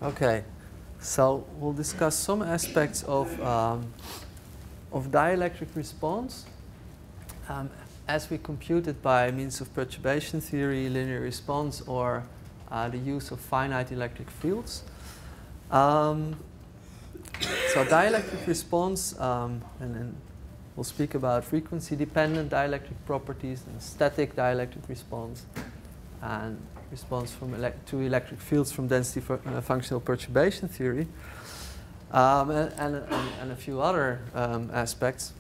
Okay, so we'll discuss some aspects of dielectric response as we compute it by means of perturbation theory, linear response, or the use of finite electric fields. So dielectric response, and then we'll speak about frequency-dependent dielectric properties and static dielectric response, and response from to electric fields from density functional perturbation theory, and a few other aspects.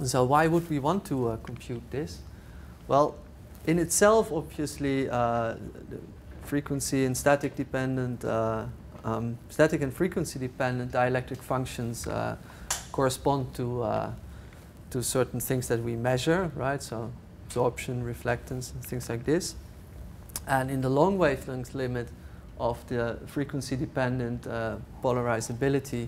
So why would we want to compute this? Well, in itself, obviously, the frequency and static dependent, static and frequency dependent dielectric functions correspond to certain things that we measure, right? So absorption, reflectance, and things like this. And in the long wavelength limit of the frequency dependent polarizability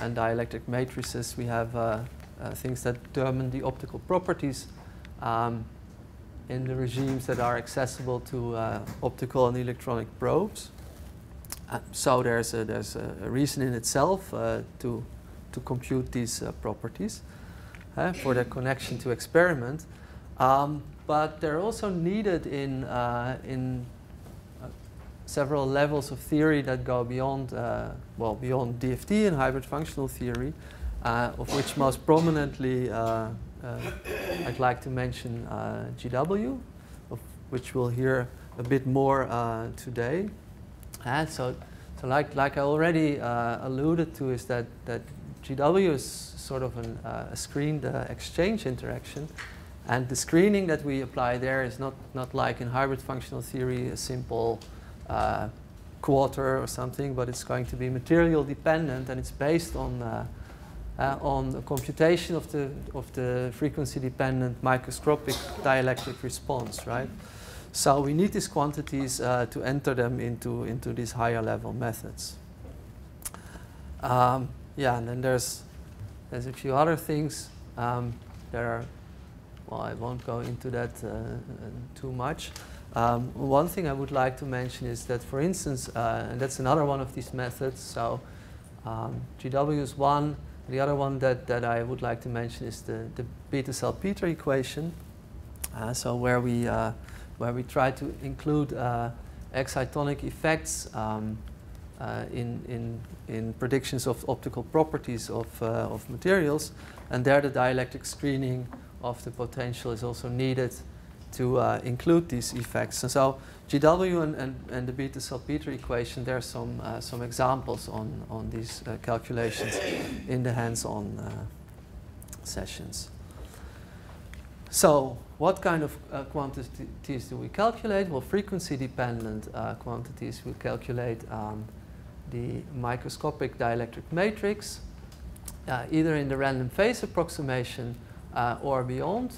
and dielectric matrices, we have things that determine the optical properties in the regimes that are accessible to optical and electronic probes. So there's a reason in itself to compute these properties for their connection to experiment. But they're also needed in several levels of theory that go beyond, beyond DFT and hybrid functional theory, of which most prominently I'd like to mention GW, of which we'll hear a bit more today. And so like I already alluded to, is that GW is sort of a screened exchange interaction. And the screening that we apply there is not like in hybrid functional theory, a simple quarter or something, but it's going to be material dependent, and it's based on the computation of the frequency dependent microscopic dielectric response, right? So we need these quantities to enter them into these higher level methods. Yeah, and then there's a few other things that are. Well, I won't go into that too much. One thing I would like to mention is that, for instance, and that's another one of these methods, so GW is one. The other one that I would like to mention is the Bethe-Salpeter equation. So where we try to include excitonic effects in predictions of optical properties of materials, and there the dielectric screening of the potential is also needed to include these effects. And so GW and the Bethe-Salpeter equation, there are some examples on these calculations in the hands-on sessions. So what kind of quantities do we calculate? Well, frequency-dependent quantities we calculate the microscopic dielectric matrix, either in the random phase approximation or beyond,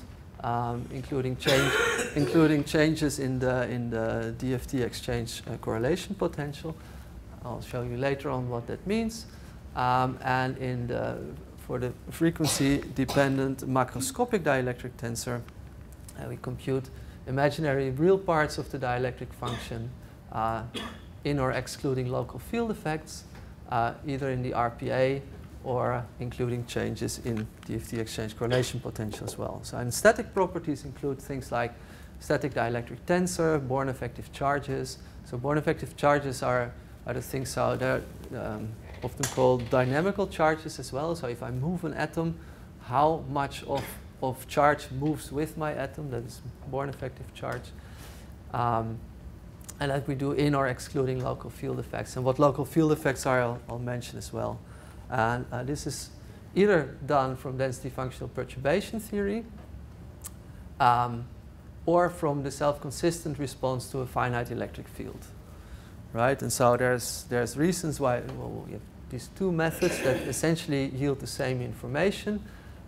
including changes in the DFT exchange correlation potential. I'll show you later on what that means. And for the frequency-dependent macroscopic dielectric tensor, we compute imaginary real parts of the dielectric function in or excluding local field effects, either in the RPA or including changes in DFT exchange correlation potential as well. So, and static properties include things like static dielectric tensor, Born effective charges. So Born effective charges are the things, so they're often called dynamical charges as well. So if I move an atom, how much of charge moves with my atom, that is Born effective charge. And that we do in or excluding local field effects. And what local field effects are, I'll mention as well. And this is either done from density functional perturbation theory or from the self-consistent response to a finite electric field, right? And so there's reasons why we have these two methods that essentially yield the same information.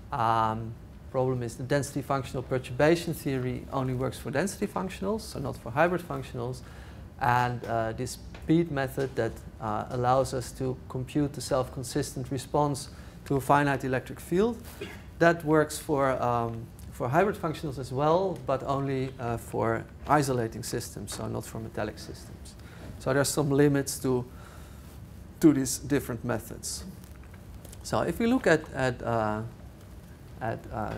Problem is the density functional perturbation theory only works for density functionals, so not for hybrid functionals. And this speed method that allows us to compute the self-consistent response to a finite electric field, that works for hybrid functionals as well, but only for isolating systems, so not for metallic systems. So there's some limits to these different methods. So if we look at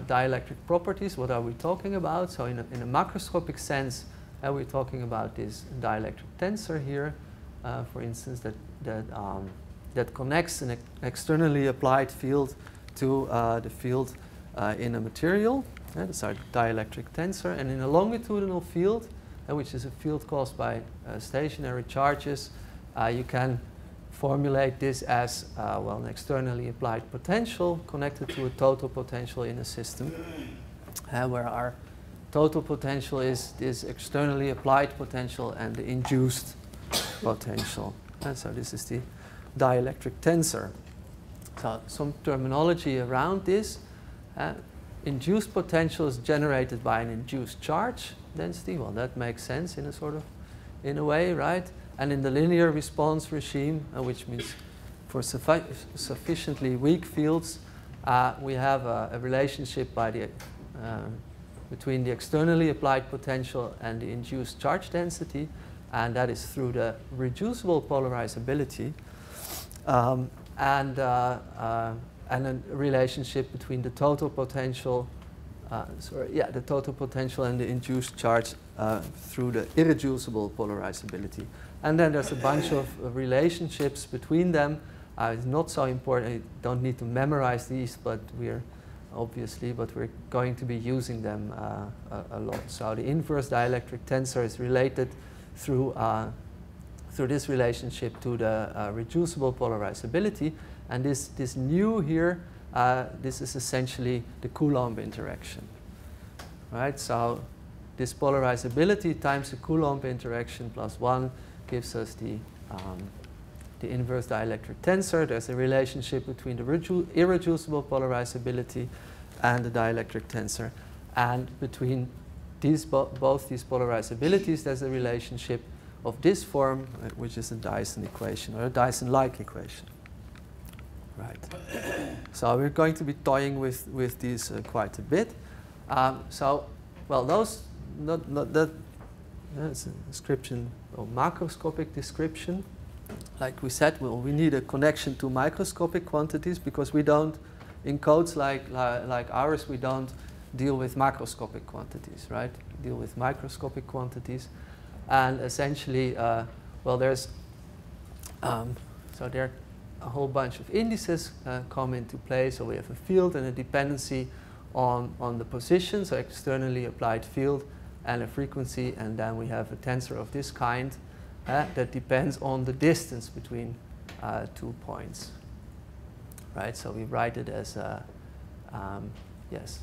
dielectric properties, what are we talking about? So in a macroscopic sense, we're talking about this dielectric tensor here, for instance, that connects an externally applied field to the field in a material. That's our dielectric tensor. And in a longitudinal field, which is a field caused by stationary charges, you can formulate this as well, an externally applied potential connected to a total potential in a system, where our total potential is this externally applied potential and the induced potential. And so this is the dielectric tensor. So some terminology around this. Induced potential is generated by an induced charge density. Well, that makes sense in a way, right? And in the linear response regime, which means for sufficiently weak fields, we have a relationship between the externally applied potential and the induced charge density, and that is through the reducible polarizability, and a relationship between the total potential, the total potential and the induced charge through the irreducible polarizability. And then there's a bunch of relationships between them. It's not so important. You don't need to memorize these, but we're going to be using them a lot. So the inverse dielectric tensor is related through this relationship to the reducible polarizability. And this nu here, this is essentially the Coulomb interaction, right? So this polarizability times the Coulomb interaction plus 1 gives us the inverse dielectric tensor. There's a relationship between the irreducible polarizability and the dielectric tensor. And between both these polarizabilities, there's a relationship of this form, which is a Dyson equation, or a Dyson-like equation. Right. So we're going to be toying with these quite a bit. It's a description or macroscopic description. Like we said, we need a connection to microscopic quantities because we don't, in codes like ours, we don't deal with macroscopic quantities, right? We deal with microscopic quantities, and essentially, there are a whole bunch of indices come into play. So we have a field and a dependency on the position, so externally applied field, and a frequency, and then we have a tensor of this kind that depends on the distance between 2 points, right? So we write it as yes.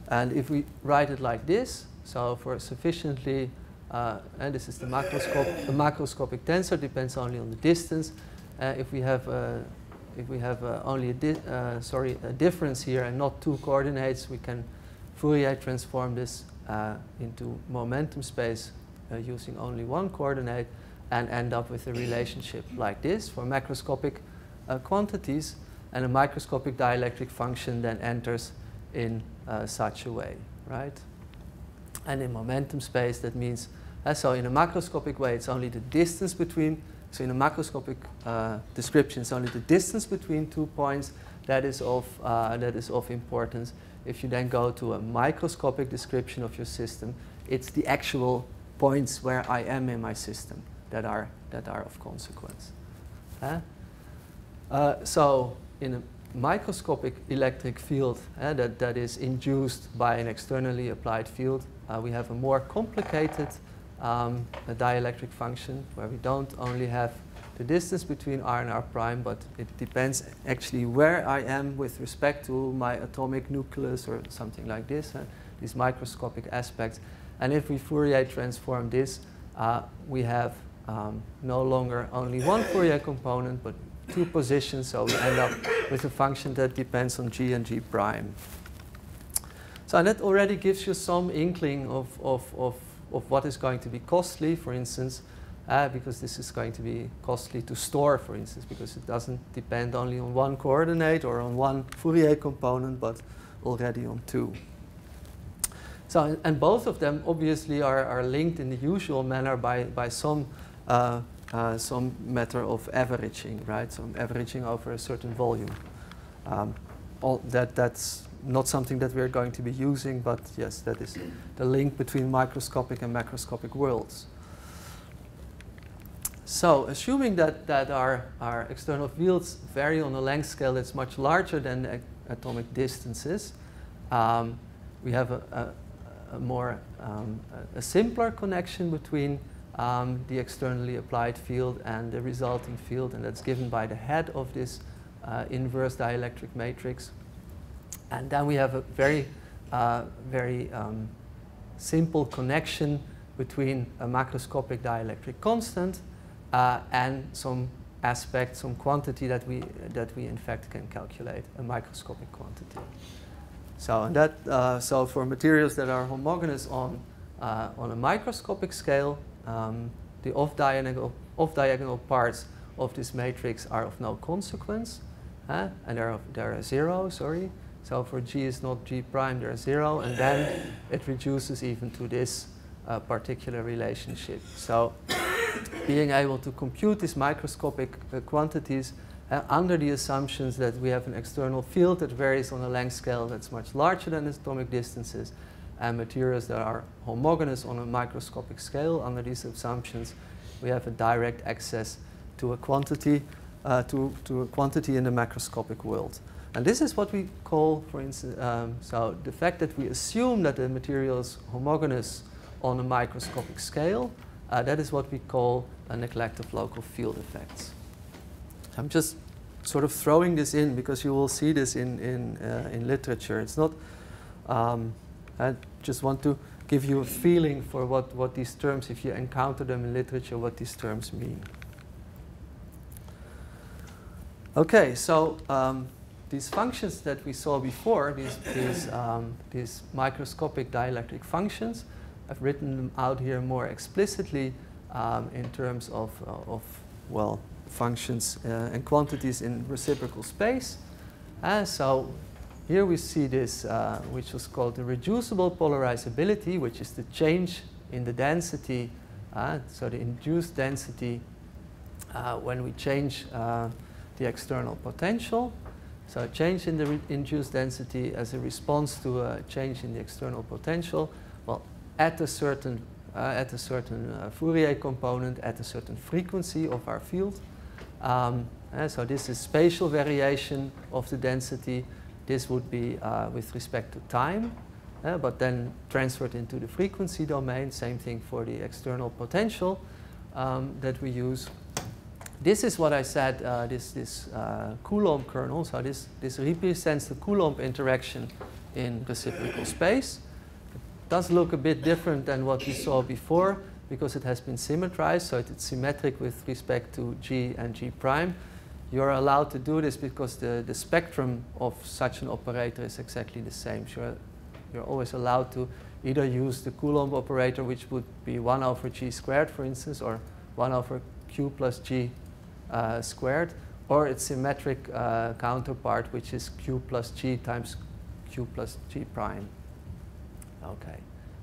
And if we write it like this, so for sufficiently, and this is the macroscopic tensor, depends only on the distance. If we have only a difference here and not 2 coordinates, we can Fourier transform this into momentum space using only 1 coordinate and end up with a relationship like this for macroscopic quantities, and a microscopic dielectric function then enters in such a way, right? And in momentum space, that means, so in a macroscopic way, it's only the distance between, so in a macroscopic description, it's only the distance between 2 points that is of importance. If you then go to a microscopic description of your system, it's the actual points where I am in my system that are of consequence. So in a microscopic electric field that is induced by an externally applied field, we have a more complicated a dielectric function where we don't only have the distance between r and r prime, but it depends actually where I am with respect to my atomic nucleus or something like this, these microscopic aspects. And if we Fourier transform this, we have no longer only 1 Fourier component, but 2 positions, so we end up with a function that depends on g and g prime. So and that already gives you some inkling of what is going to be costly, for instance, because this is going to be costly to store, for instance, because it doesn't depend only on 1 coordinate or on 1 Fourier component, but already on 2. So, and both of them obviously are linked in the usual manner by some some matter of averaging, right? So I'm averaging over a certain volume. That's not something that we're going to be using, but yes, that is the link between microscopic and macroscopic worlds. So assuming that our external fields vary on a length scale that's much larger than the atomic distances, we have a simpler connection between the externally applied field and the resulting field, and that's given by the head of this inverse dielectric matrix. And then we have a very simple connection between a macroscopic dielectric constant and some aspect, some quantity that we in fact can calculate, a microscopic quantity. So and that so for materials that are homogeneous on a microscopic scale, the off-diagonal parts of this matrix are of no consequence, and they're zero. Sorry. So for G is not G prime, they're zero, and then it reduces even to this particular relationship. So being able to compute these microscopic quantities under the assumptions that we have an external field that varies on a length scale that's much larger than atomic distances, and materials that are homogeneous on a microscopic scale, under these assumptions, we have a direct access to a quantity, to a quantity in the macroscopic world. And this is what we call, for instance, so the fact that we assume that the material is homogeneous on a microscopic scale, that is what we call a neglect of local field effects. I'm just sort of throwing this in because you will see this in literature. It's not, I just want to give you a feeling for what these terms, if you encounter them in literature, what these terms mean. Okay, so these functions that we saw before, these microscopic dielectric functions, I've written them out here more explicitly in terms of well, functions and quantities in reciprocal space. So here we see this, which was called the reducible polarizability, which is the change in the density, so the induced density when we change the external potential. So a change in the induced density as a response to a change in the external potential, well, at a certain Fourier component, at a certain frequency of our field. So this is spatial variation of the density. This would be with respect to time, but then transferred into the frequency domain. Same thing for the external potential that we use. This is what I said, this Coulomb kernel. So this represents the Coulomb interaction in reciprocal space. It does look a bit different than what we saw before because it has been symmetrized, so it's symmetric with respect to G and G prime. You're allowed to do this because the spectrum of such an operator is exactly the same. So you're always allowed to either use the Coulomb operator, which would be 1 over G squared, for instance, or 1 over Q plus G squared, or its symmetric counterpart, which is Q plus G times Q plus G prime. Okay,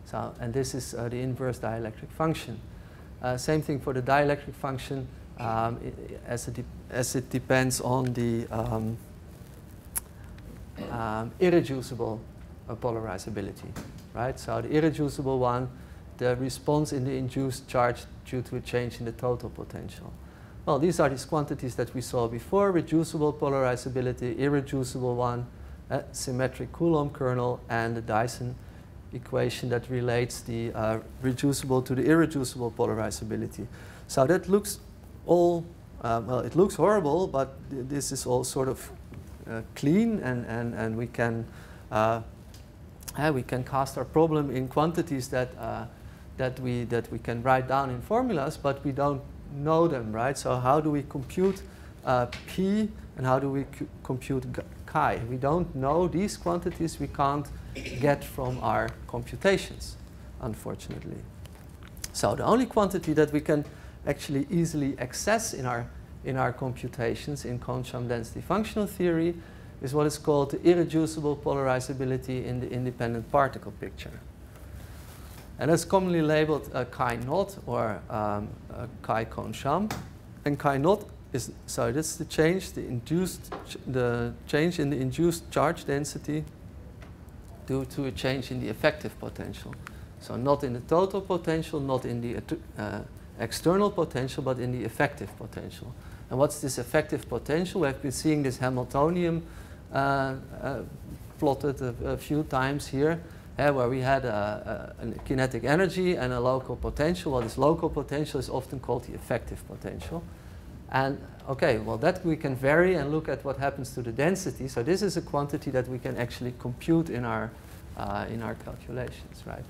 so, and this is the inverse dielectric function. Same thing for the dielectric function, as it depends on the irreducible polarizability, right? So the irreducible one, the response in the induced charge due to a change in the total potential. Well, these are these quantities that we saw before: reducible polarizability, irreducible one, symmetric Coulomb kernel, and the Dyson equation that relates the reducible to the irreducible polarizability. So that looks all, well, it looks horrible, but this is all sort of clean, and we can cast our problem in quantities that we can write down in formulas, but we don't know them, right? So how do we compute P and how do we compute chi? We don't know these quantities. We can't get from our computations, unfortunately. So the only quantity that we can actually easily access in our computations in quantum density functional theory is what is called the irreducible polarizability in the independent particle picture. And that's commonly labeled chi naught or chi Kohn-Sham. And chi naught is, so this is the change, the change in the induced charge density due to a change in the effective potential. So not in the total potential, not in the external potential, but in the effective potential. And what's this effective potential? We've been seeing this Hamiltonian plotted a few times here, where we had a kinetic energy and a local potential. Well, this local potential is often called the effective potential. And okay, well, that we can vary and look at what happens to the density. So this is a quantity that we can actually compute in our calculations, right?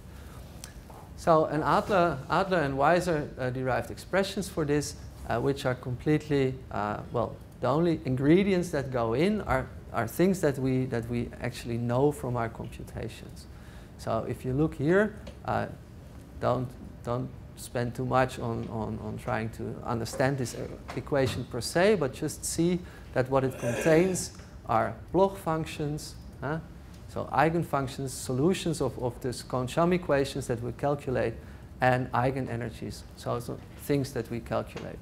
So, and Adler and Weiser derived expressions for this, which are completely, well, the only ingredients that go in are things that we actually know from our computations. So if you look here, don't spend too much on trying to understand this equation per se, but just see that what it contains are Bloch functions, so eigenfunctions, solutions of this Kohn-Sham equations that we calculate, and eigenenergies, so things that we calculate.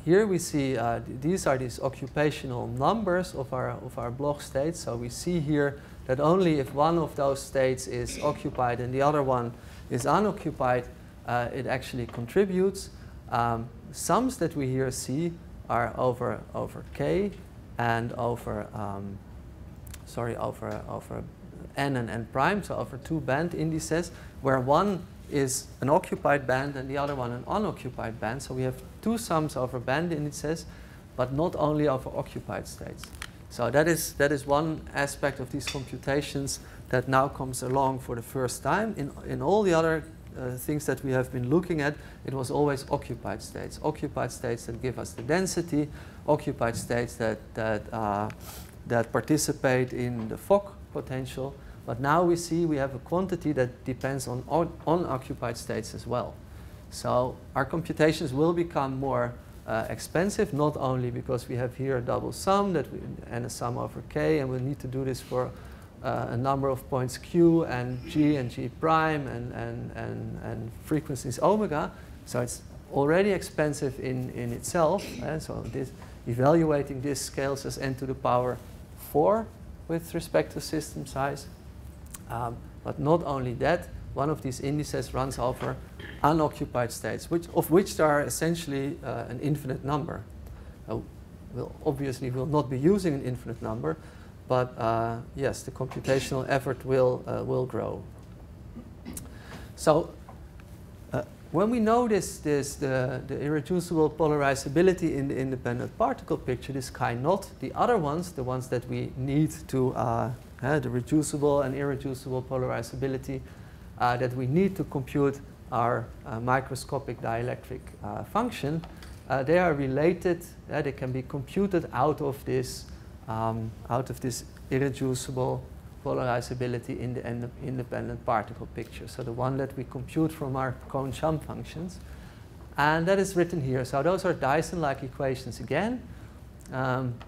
Here we see these are these occupational numbers of our Bloch states. So we see here that only if one of those states is occupied and the other one is unoccupied, it actually contributes. Sums that we here see are over k and over n and n prime, so over two band indices, where one is an occupied band and the other one an unoccupied band. So we have two sums over band indices, but not only over occupied states. So that is one aspect of these computations that now comes along for the first time. In all the other things that we have been looking at, it was always occupied states. Occupied states that give us the density, occupied states that participate in the Fock potential. But now we see we have a quantity that depends on unoccupied states as well. So our computations will become more expensive, not only because we have here a double sum and a sum over k, and we'll need to do this for a number of points q and g prime and frequencies omega. So it's already expensive in itself. So evaluating this scales as n to the power 4 with respect to system size. But not only that, one of these indices runs over unoccupied states, of which there are essentially an infinite number. We'll obviously will not be using an infinite number, but yes, the computational effort will grow. So when we know the irreducible polarizability in the independent particle picture, this chi naught, the other ones, the ones that we need to the reducible and irreducible polarizability that we need to compute our microscopic dielectric function, they are related. They can be computed out of this irreducible polarizability in the independent particle picture. So the one that we compute from our Kohn-Sham functions, and that is written here. So those are Dyson-like equations again.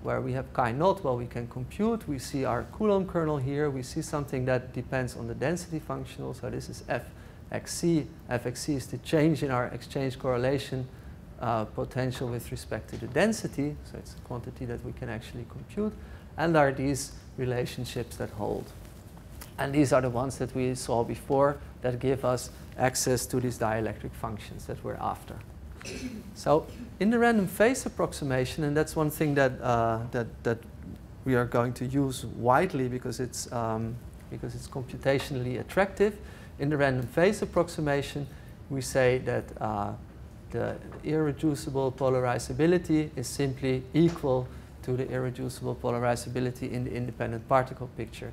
Where we have chi naught, well, we can compute. We see our Coulomb kernel here. We see something that depends on the density functional. So this is fxc. Fxc is the change in our exchange correlation potential with respect to the density. So it's a quantity that we can actually compute. And there are these relationships that hold. And these are the ones that we saw before that give us access to these dielectric functions that we're after. So in the random phase approximation, and that's one thing that we are going to use widely because it's computationally attractive. In the random phase approximation, we say that the irreducible polarizability is simply equal to the irreducible polarizability in the independent particle picture,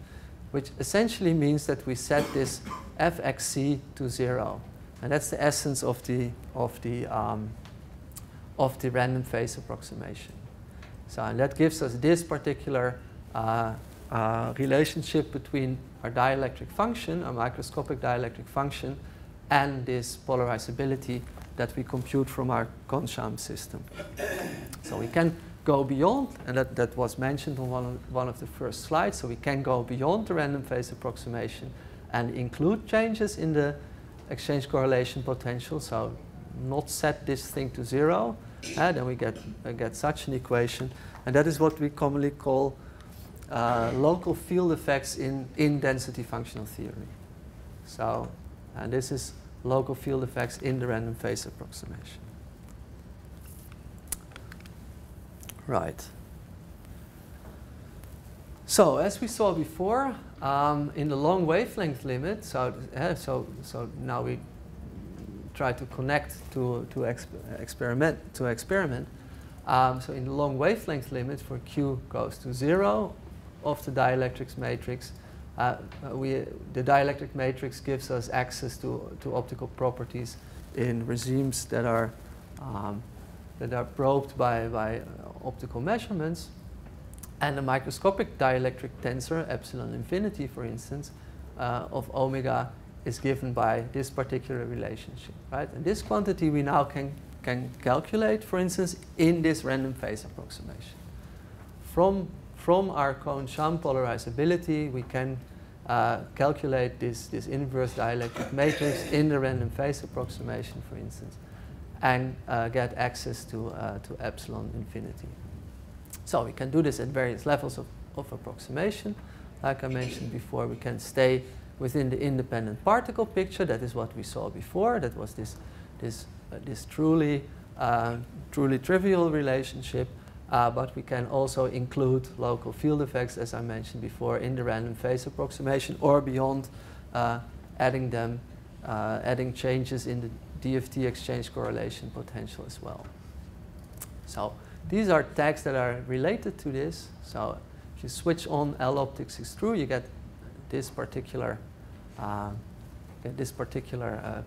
which essentially means that we set this fxc to 0. And that's the essence of the random phase approximation. So, and that gives us this particular relationship between our dielectric function, our microscopic dielectric function, and this polarizability that we compute from our Kohn-Sham system. So we can go beyond, and that was mentioned on one of the first slides. So we can go beyond the random phase approximation and include changes in the exchange correlation potential, so not set this thing to 0, then we get such an equation. And that is what we commonly call local field effects in density functional theory. So, and this is local field effects in the random phase approximation. Right. So, as we saw before, in the long wavelength limit, so now we try to connect to experiment. So in the long wavelength limit for Q goes to 0 of the dielectric matrix, the dielectric matrix gives us access to optical properties in regimes that are probed by optical measurements. And the microscopic dielectric tensor, epsilon infinity, for instance, of omega is given by this particular relationship, right? And this quantity we now can calculate, for instance, in this random phase approximation. From our Cohen-Sham polarizability, we can calculate this inverse dielectric matrix in the random phase approximation, for instance, and get access to epsilon infinity. So we can do this at various levels of approximation. Like I mentioned before, we can stay within the independent particle picture. That is what we saw before. That was this truly trivial relationship. But we can also include local field effects, as I mentioned before, in the random phase approximation, or beyond, adding changes in the DFT exchange correlation potential as well. So these are tags that are related to this. So if you switch on L optics is true, you get this particular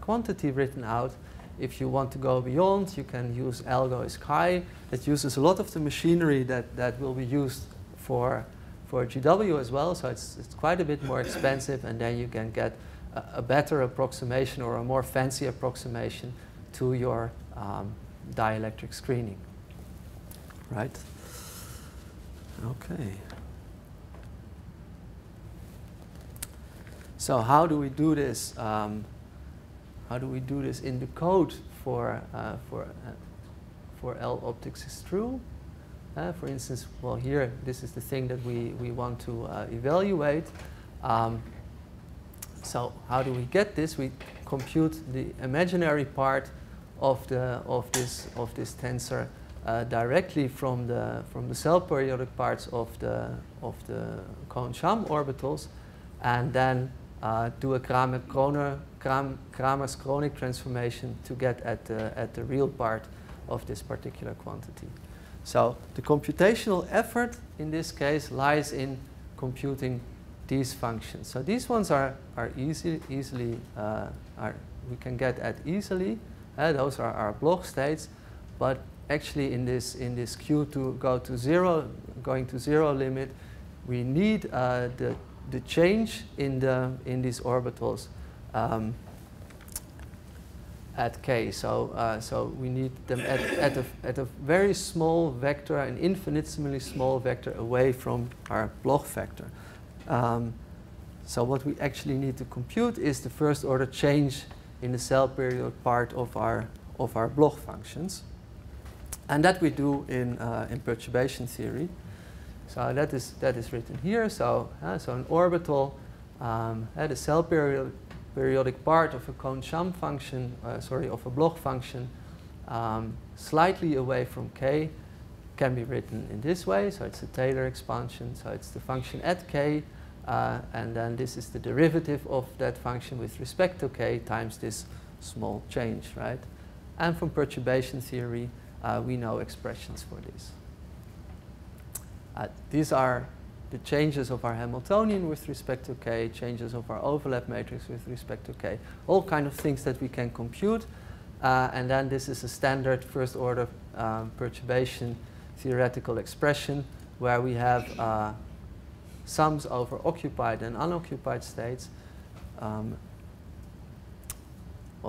quantity written out. If you want to go beyond, you can use algo is chi. That uses a lot of the machinery that will be used for GW as well. So it's quite a bit more expensive, and then you can get a better approximation or a more fancy approximation to your dielectric screening. Right? Okay. So how do we do this? How do we do this in the code for L optics is true? For instance, well, here this is the thing that we want to evaluate. So how do we get this? We compute the imaginary part of this tensor directly from the cell periodic parts of the Cohen-Sham orbitals, and then do a Kramer's Kronig transformation to get at the real part of this particular quantity. So the computational effort in this case lies in computing these functions. So these ones are we can get at easily. Those are our Bloch states, but actually in this Q to go to 0, going to 0 limit, we need the change in these orbitals at k. So we need them at a very small vector, an infinitesimally small vector away from our Bloch vector. So what we actually need to compute is the first order change in the cell periodic part of our Bloch functions, and that we do in perturbation theory. So that is written here. So an orbital, the cell periodic part of a Cohen-Sham function, of a Bloch function, slightly away from k, can be written in this way. So it's a Taylor expansion. So it's the function at k, and then this is the derivative of that function with respect to k times this small change, right? And from perturbation theory, we know expressions for this. These are the changes of our Hamiltonian with respect to k, changes of our overlap matrix with respect to k, all kind of things that we can compute. And then this is a standard first order perturbation theoretical expression where we have sums over occupied and unoccupied states. Well,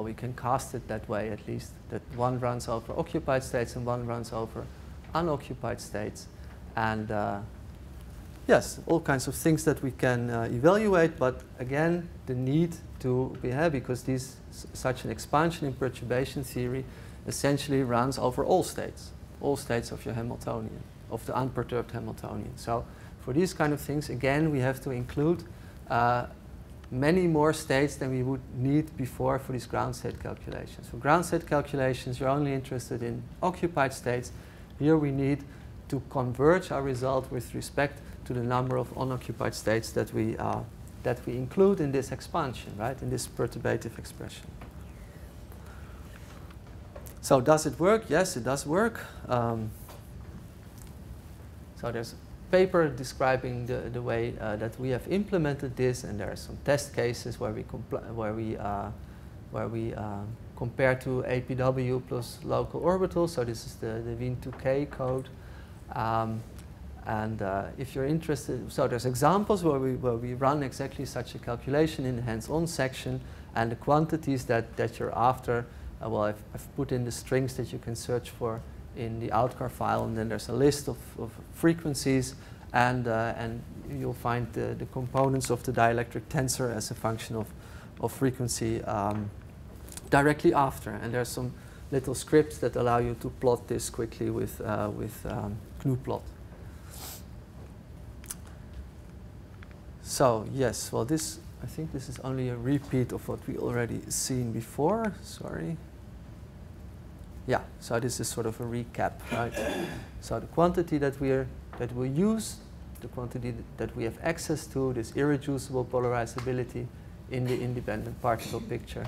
we can cast it that way at least, that one runs over occupied states and one runs over unoccupied states. And yes, all kinds of things that we can evaluate, but again, the need to be here because such an expansion in perturbation theory essentially runs over all states of your Hamiltonian, of the unperturbed Hamiltonian. So for these kind of things, again, we have to include many more states than we would need before for these ground state calculations. For ground state calculations, you're only interested in occupied states. Here we need to converge our result with respect to the number of unoccupied states that we include in this expansion, right, in this perturbative expression. So does it work? Yes, it does work. So there's a paper describing the way that we have implemented this, and there are some test cases where we compare to APW plus local orbitals. So this is the Wien2K code. If you're interested, so there's examples where we run exactly such a calculation in the hands-on section, and the quantities that you're after, well, I've put in the strings that you can search for in the outcar file, and then there's a list of frequencies, and you'll find the components of the dielectric tensor as a function of frequency directly after. And there's some little scripts that allow you to plot this quickly with GNU-plot. So yes, well, I think this is only a repeat of what we already seen before. Sorry. Yeah, so this is sort of a recap, right? So the quantity that we use, the quantity that we have access to, this irreducible polarizability in the independent particle picture.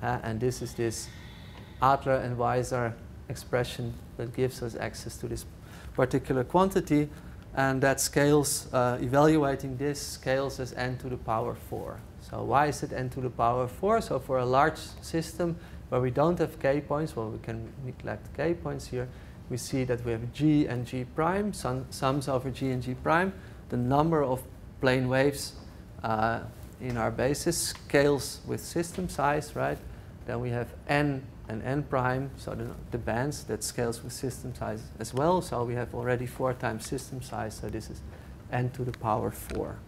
And this is this Adler and Weiser expression that gives us access to this particular quantity. And that scales, evaluating this scales as n to the power 4. So why is it n to the power 4? So for a large system where we don't have k points, well, we can neglect k points here, we see that we have g and g prime, sums over g and g prime. The number of plane waves in our basis scales with system size, right? Then we have n and n prime, so the bands that scales with system size as well. So we have already 4 times system size, so this is n to the power 4.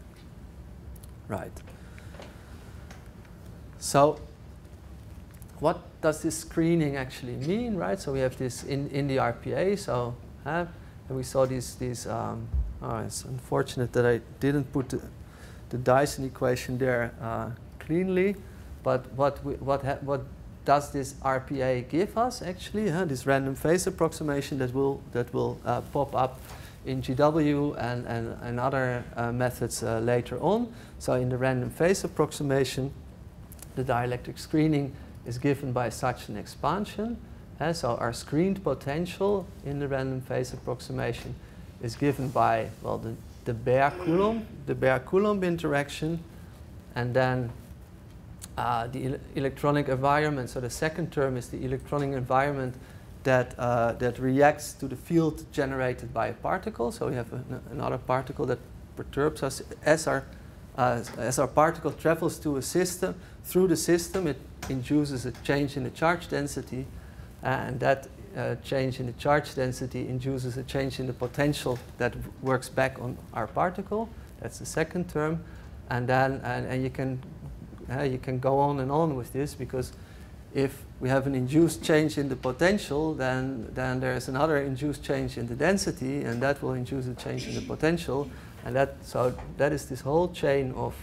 Right. So what does this screening actually mean, right? So we have this in the RPA, so and we saw these it's unfortunate that I didn't put the Dyson equation there cleanly, but what does this RPA give us actually? This random phase approximation that will pop up in GW and other methods later on. So in the random phase approximation, the dielectric screening is given by such an expansion. So our screened potential in the random phase approximation is given by, well, the Baire-Coulomb interaction, and then the electronic environment. So the second term is the electronic environment that reacts to the field generated by a particle. So we have another particle that perturbs us. As our particle travels through the system, it induces a change in the charge density, and that change in the charge density induces a change in the potential that works back on our particle. That's the second term, and then you can go on and on with this, because if we have an induced change in the potential, then there is another induced change in the density, and that will induce a change in the potential, and that is this whole chain of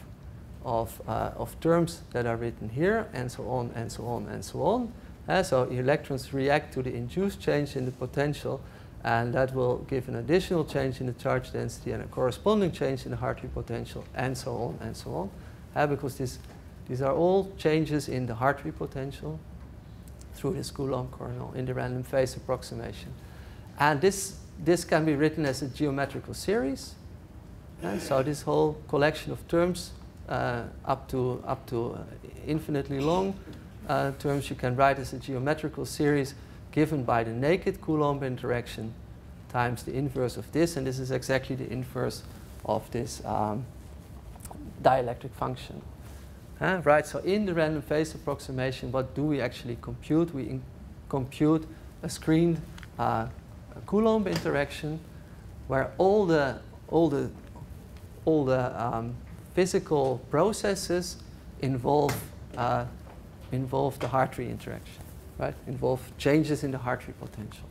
terms that are written here, and so on and so on and so on. So electrons react to the induced change in the potential, and that will give an additional change in the charge density and a corresponding change in the Hartree potential, and so on and so on. Because these are all changes in the Hartree potential through this Coulomb kernel in the random phase approximation. And this can be written as a geometrical series. So this whole collection of terms up to infinitely long terms you can write as a geometrical series given by the naked Coulomb interaction times the inverse of this, and this is exactly the inverse of this dielectric function. Right, so in the random phase approximation, what do we actually compute? We compute a screened Coulomb interaction where all the all the physical processes involve the Hartree interaction, right? Involve changes in the Hartree potential.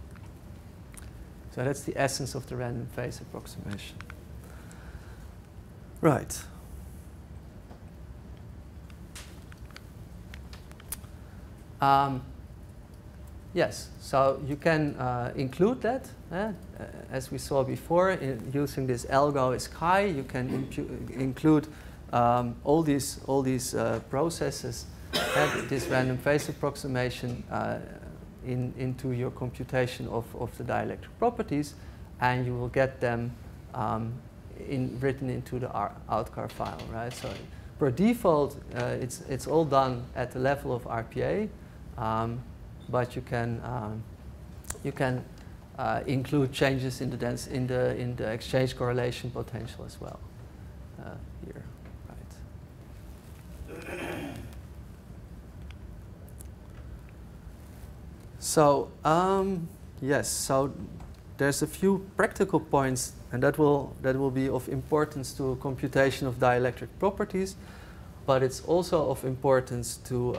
So that's the essence of the random phase approximation. Right. Yes, so you can include that. As we saw before, using this algo is chi, you can include all these processes and this random phase approximation into your computation of the dielectric properties, and you will get them written into the outcar file, right? So per default, it's all done at the level of RPA, but you can include changes in the exchange correlation potential as well here, right? So yes, so there's a few practical points, and that will be of importance to computation of dielectric properties, but it's also of importance to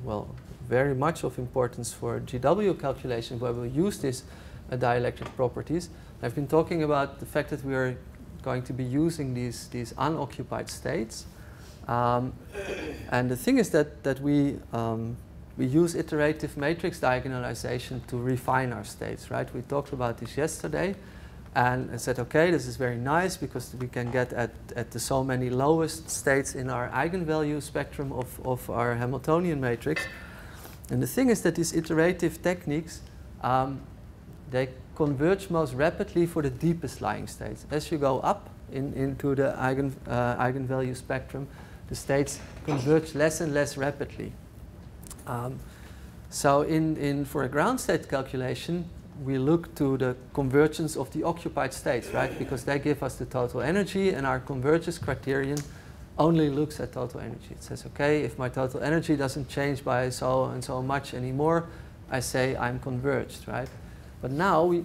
well, very much of importance for GW calculation, where we'll use these dielectric properties. I've been talking about the fact that we are going to be using these unoccupied states, and the thing is that we use iterative matrix diagonalization to refine our states, right? We talked about this yesterday, and I said, okay, this is very nice because we can get at the so many lowest states in our eigenvalue spectrum of our Hamiltonian matrix. And the thing is that these iterative techniques, they converge most rapidly for the deepest lying states. As you go up into the eigenvalue spectrum, the states converge less and less rapidly. So for a ground state calculation, we look to the convergence of the occupied states, right? Because they give us the total energy, and our convergence criterion only looks at total energy. It says, okay, if my total energy doesn't change by so and so much anymore, I say I'm converged, right? But now we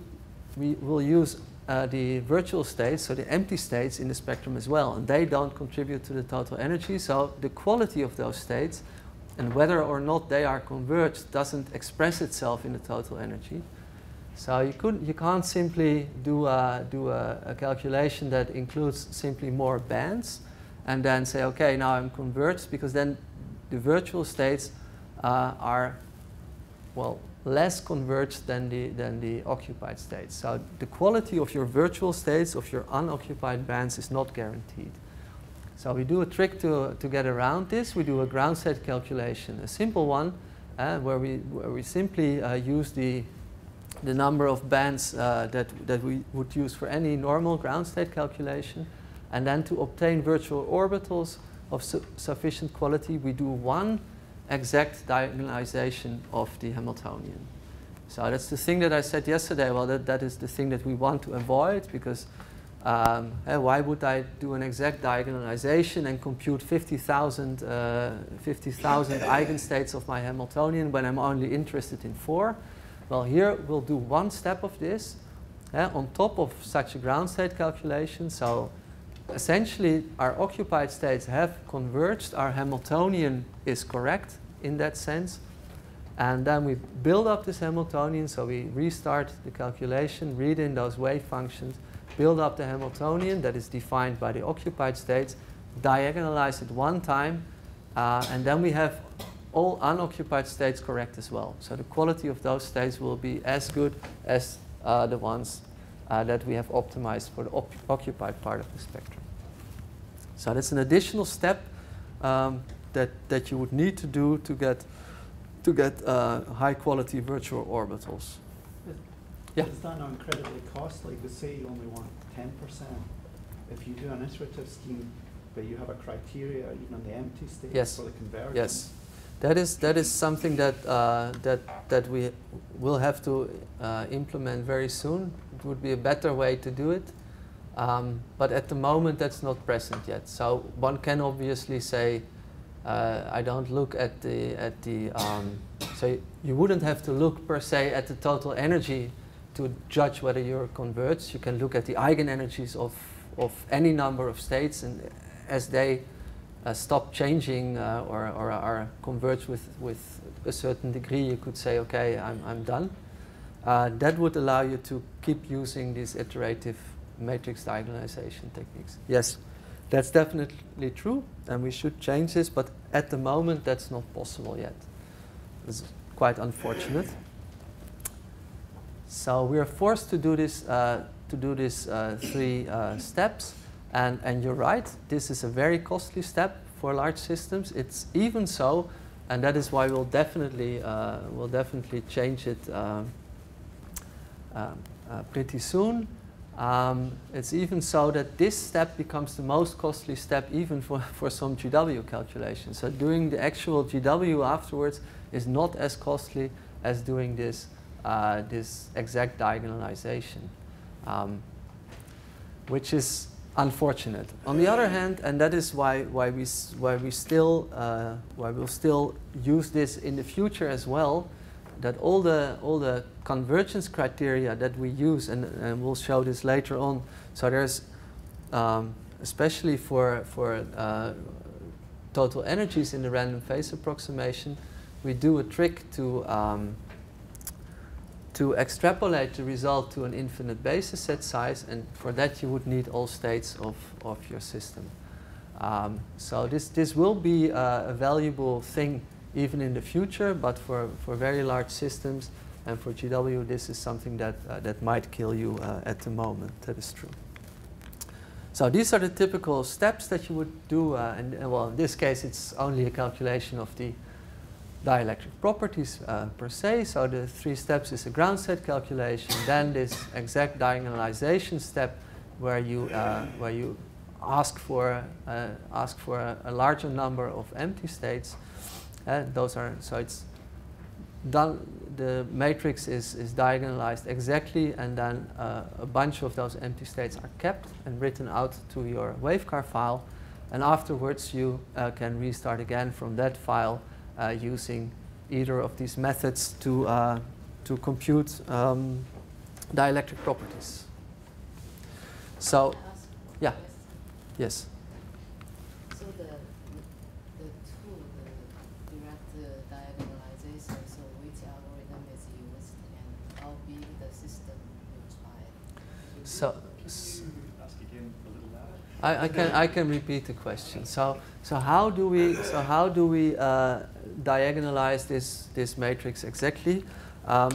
will use the virtual states, so the empty states in the spectrum as well, and they don't contribute to the total energy, so the quality of those states and whether or not they are converged doesn't express itself in the total energy. So you can't simply do a calculation that includes simply more bands and then say, okay, now I'm converged, because then the virtual states are, well, less converged than the occupied states. So the quality of your virtual states, of your unoccupied bands, is not guaranteed. So we do a trick to get around this. We do a ground state calculation, a simple one, where we simply use the number of bands that we would use for any normal ground state calculation. And then to obtain virtual orbitals of sufficient quality, we do one exact diagonalization of the Hamiltonian. So that's the thing that I said yesterday. Well, that is the thing that we want to avoid, because why would I do an exact diagonalization and compute 50,000 eigenstates of my Hamiltonian when I'm only interested in 4? Well, here we'll do one step of this on top of such a ground state calculation. So essentially, our occupied states have converged. Our Hamiltonian is correct in that sense. And then we build up this Hamiltonian. So we restart the calculation, read in those wave functions, build up the Hamiltonian that is defined by the occupied states, diagonalize it one time, and then we have all unoccupied states correct as well. So the quality of those states will be as good as the ones that we have optimized for the occupied part of the spectrum. So that's an additional step that you would need to do to get high quality virtual orbitals. Yeah. Is that not incredibly costly? Because say you only want 10%. If you do an iterative scheme, but you have a criteria even on the empty state for the convergence. Yes, that is something that we will have to implement very soon. It would be a better way to do it, but at the moment that's not present yet. So one can obviously say, I don't look at the so you wouldn't have to look per se at the total energy to judge whether you're converged. You can look at the eigenenergies of of any number of states, and as they stop changing or are converged with a certain degree, you could say, okay, I'm done. That would allow you to keep using these iterative matrix diagonalization techniques. Yes, that's definitely true, and we should change this, but at the moment that's not possible yet. It's quite unfortunate. So we are forced to do this three steps, and you're right, this is a very costly step for large systems. It's even so, and that is why we'll definitely change it pretty soon. It's even so that this step becomes the most costly step even for some GW calculations. So doing the actual GW afterwards is not as costly as doing this exact diagonalization, which is unfortunate. On the other hand, and that is why we'll still use this in the future as well, that all the convergence criteria that we use, and we'll show this later on. So there's especially for total energies in the random phase approximation, we do a trick to extrapolate the result to an infinite basis set size, and for that you would need all states of your system. So this will be a valuable thing even in the future, but for very large systems and for GW, this is something that might kill you at the moment. That is true. So these are the typical steps that you would do, and well, in this case it's only a calculation of the dielectric properties per se. So the three steps is a ground state calculation, then this exact diagonalization step where you ask for a larger number of empty states. Those are, so it's done, the matrix is diagonalized exactly, and then a bunch of those empty states are kept and written out to your wavecar file, and afterwards you can restart again from that file using either of these methods to compute dielectric properties. So, yeah, yes. So the tool, the direct diagonalization, so which algorithm is used and how big the system required? So, ask again a little louder. I can repeat the question. So how do we diagonalize this matrix exactly?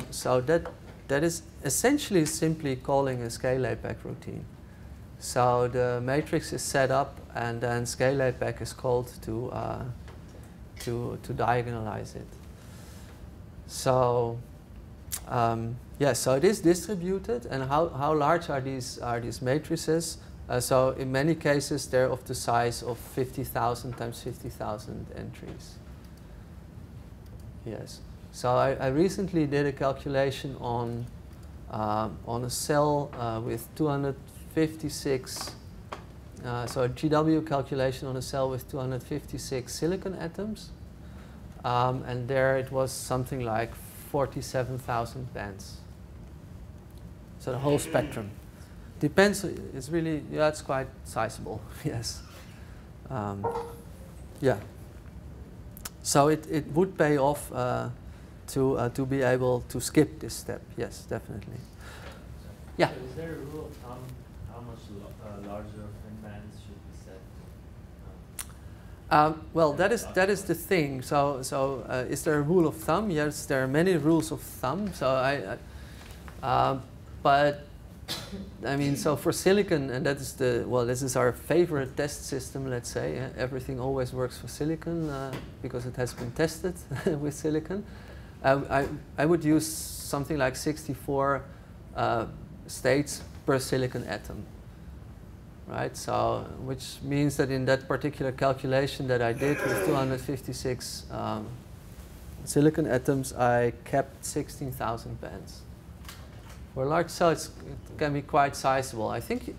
So that is essentially simply calling a scale APEC routine. So the matrix is set up, and then scale APEC is called to diagonalize it. So yeah, so it is distributed, and how large are these matrices? So in many cases they're of the size of 50,000 times 50,000 entries. Yes. So I recently did a calculation on a cell with 256. So a GW calculation on a cell with 256 silicon atoms, and there it was something like 47,000 bands. So the whole spectrum. Depends, it's really, yeah, it's quite sizable, yes. Yeah. So it would pay off to be able to skip this step, yes, definitely. Yeah? So is there a rule of thumb how much larger bands should be set? Well, that is the thing. So is there a rule of thumb? Yes, there are many rules of thumb. So but I mean, so for silicon, and that is this is our favorite test system, let's say. Everything always works for silicon because it has been tested with silicon. I would use something like 64 states per silicon atom, right? So, which means that in that particular calculation that I did with 256 silicon atoms, I kept 16,000 bands. For large cells, it can be quite sizable. I think it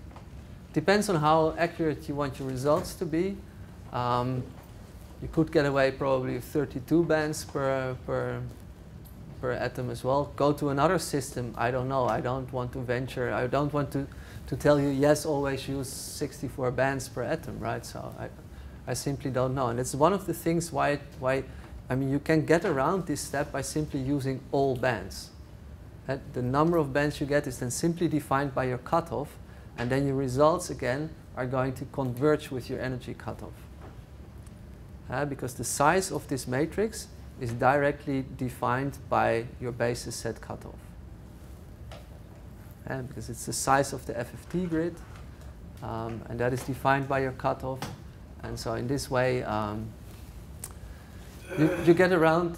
depends on how accurate you want your results to be. You could get away probably with 32 bands per per atom as well. Go to another system, I don't know, I don't want to venture, I don't want to tell you, yes, always use 64 bands per atom, right? So I simply don't know. And it's one of the things why, I mean, you can get around this step by simply using all bands. The number of bands you get is then simply defined by your cutoff, and then your results again are going to converge with your energy cutoff. Because the size of this matrix is directly defined by your basis set cutoff. Because it's the size of the FFT grid, and that is defined by your cutoff. And so in this way, you get around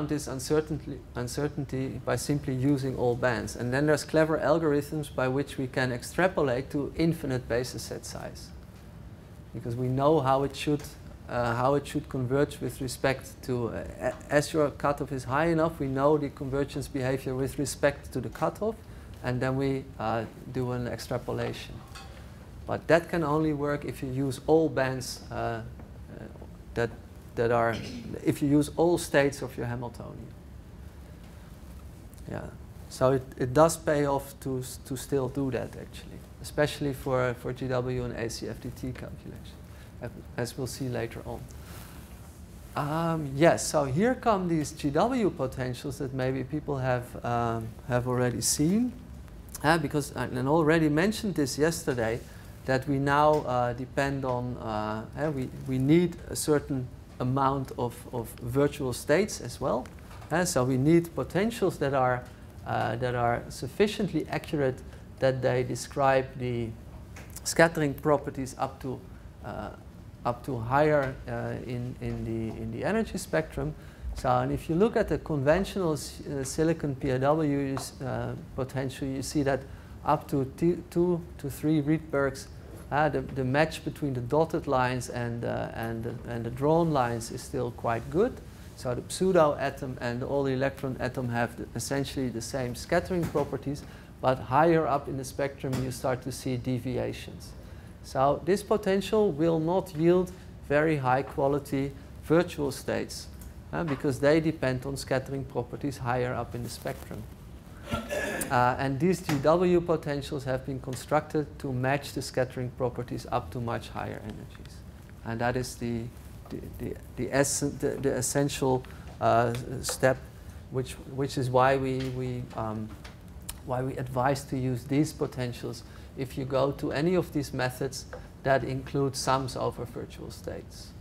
this uncertainty by simply using all bands. And then there's clever algorithms by which we can extrapolate to infinite basis set size, because we know how it should converge with respect to, as your cutoff is high enough, we know the convergence behavior with respect to the cutoff, and then we do an extrapolation. But that can only work if you use all bands that are, if you use all states of your Hamiltonian. Yeah, so it does pay off to still do that actually, especially for GW and AC-FDT calculation, as we'll see later on. Yes, so here come these GW potentials that maybe people have already seen, because I already mentioned this yesterday, that we now depend on, we need a certain amount of virtual states as well. So we need potentials that are sufficiently accurate that they describe the scattering properties up to higher in the energy spectrum. So, and if you look at the conventional silicon PAW potential, you see that up to 2 to 3 Rydbergs, the match between the dotted lines and the drawn lines is still quite good. So the pseudo atom and the all electron atom have essentially the same scattering properties, but higher up in the spectrum you start to see deviations. So this potential will not yield very high quality virtual states because they depend on scattering properties higher up in the spectrum. And these GW potentials have been constructed to match the scattering properties up to much higher energies. And that is the essential step, which is why we advise to use these potentials if you go to any of these methods that include sums over virtual states.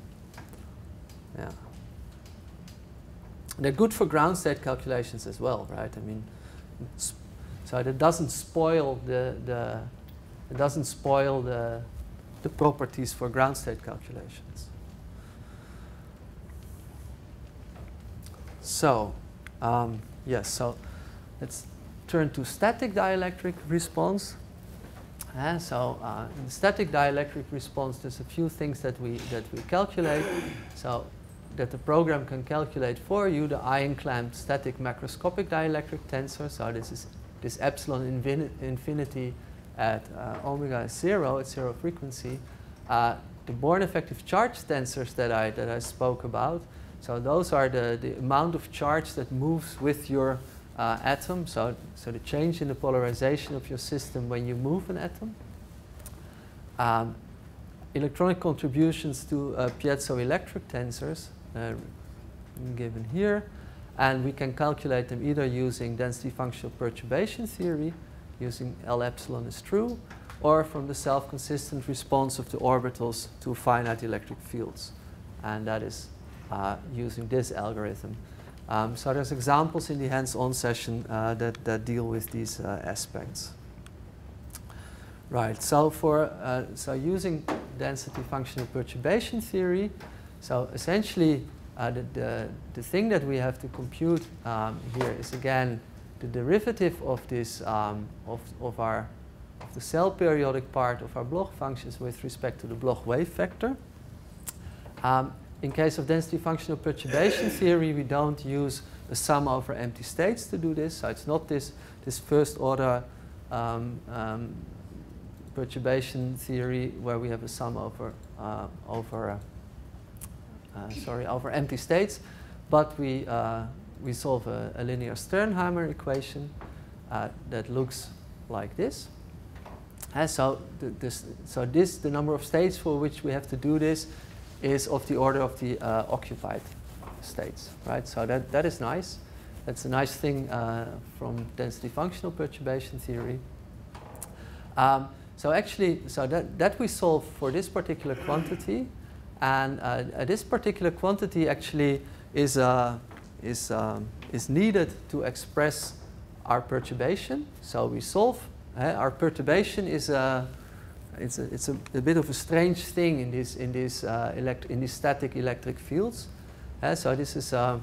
Yeah. They're good for ground state calculations as well, right? I mean, so it doesn't spoil the properties for ground state calculations. So yes, so let's turn to static dielectric response. In the static dielectric response, there's a few things that we calculate. So that the program can calculate for you the ion-clamped static macroscopic dielectric tensor. So this is this epsilon infinity at omega is 0 at 0 frequency. The Born effective charge tensors that I spoke about. So those are the amount of charge that moves with your atom. So the change in the polarization of your system when you move an atom. Electronic contributions to piezoelectric tensors given here, and we can calculate them either using density functional perturbation theory, using L epsilon is true, or from the self-consistent response of the orbitals to finite electric fields, and that is using this algorithm. So there's examples in the hands-on session that deal with these aspects. Right. So so using density functional perturbation theory, so essentially the thing that we have to compute here is again the derivative of this of the cell periodic part of our Bloch functions with respect to the Bloch wave vector. In case of density functional perturbation theory, we don't use a sum over empty states to do this. So it's not this first order perturbation theory where we have a sum over over empty states, but we we solve a linear Sternheimer equation that looks like this. And so the number of states for which we have to do this is of the order of the occupied states, right? So that is nice. That's a nice thing from density functional perturbation theory. So actually, that we solve for this particular quantity, and this particular quantity actually is needed to express our perturbation. So we solve our perturbation is it's a bit of a strange thing in these static electric fields. So this is a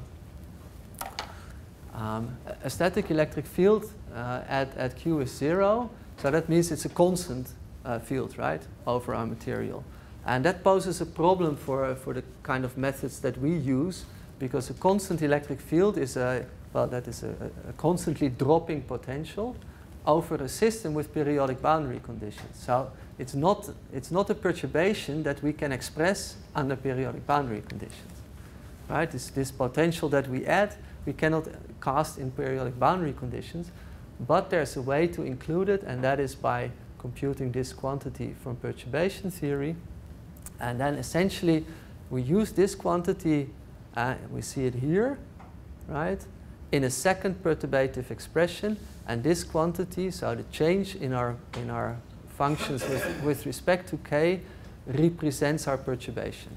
static electric field at Q is 0. So that means it's a constant field, right, over our material. And that poses a problem for the kind of methods that we use, because a constant electric field is a constantly dropping potential over a system with periodic boundary conditions. So it's not a perturbation that we can express under periodic boundary conditions, right? This potential that we add, we cannot cast in periodic boundary conditions, but there's a way to include it, and that is by computing this quantity from perturbation theory. And then essentially we use this quantity, we see it here, right, in a second perturbative expression, and this quantity, so the change in our functions with respect to k, represents our perturbation.